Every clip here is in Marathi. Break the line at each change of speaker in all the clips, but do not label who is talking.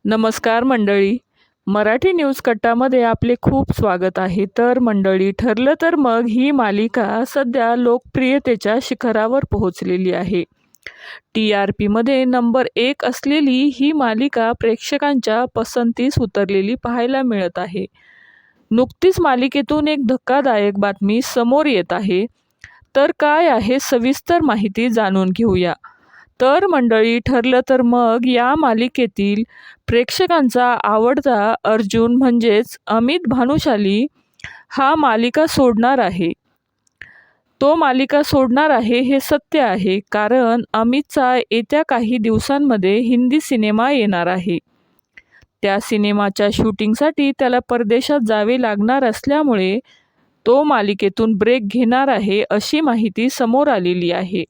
नमस्कार मंडळी. मराठी न्यूज कट्टामध्ये आपले खूप स्वागत आहे. तर मंडळी, ठरलं तर मग ही मालिका सध्या लोकप्रियतेच्या शिखरावर पोहोचलेली आहे. TRPमध्ये नंबर 1 असलेली ही मालिका प्रेक्षकांच्या पसंतीस उतरलेली पाहायला मिळत आहे. नुकतीच मालिकेतून एक धक्कादायक बातमी समोर येत आहे. तर काय आहे सविस्तर माहिती जाणून घेऊया. तर मंडळी, ठरलं तर मग या मालिकेतील प्रेक्षकांचा आवडता अर्जुन म्हणजेच अमित भानुशाली हा मालिका सोडणार आहे. तो मालिका सोडणार आहे हे सत्य आहे, कारण अमितचा येत्या काही दिवसांमध्ये हिंदी सिनेमा येणार आहे. त्या सिनेमाच्या शूटिंगसाठी त्याला परदेशात जावे लागणार असल्यामुळे तो मालिकेतून ब्रेक घेणार आहे, अशी माहिती समोर आलेली आहे.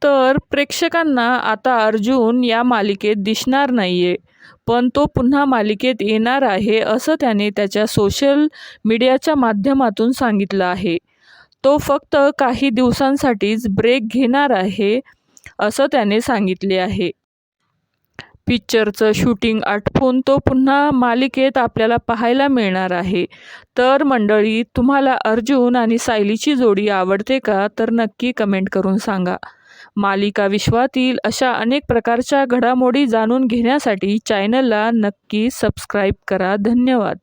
तर प्रेक्षकांना आता अर्जुन या मालिकेत दिसणार नाहीये, पण तो पुन्हा मालिकेत येणार आहे असं त्याने त्याच्या सोशल मीडियाच्या माध्यमातून सांगितलं आहे. तो फक्त काही दिवसांसाठीच ब्रेक घेणार आहे असं त्याने सांगितले आहे. पिक्चरचं शूटिंग आटपून तो पुन्हा मालिकेत आपल्याला पाहायला मिळणार आहे. तर मंडळी, तुम्हाला अर्जुन आणि सायलीची जोडी आवडते का? तर नक्की कमेंट करून सांगा. मालिका विश्वातील अशा अनेक प्रकारच्या घडामोडी जाणून घेण्यासाठी चॅनलला नक्की सबस्क्राईब करा. धन्यवाद.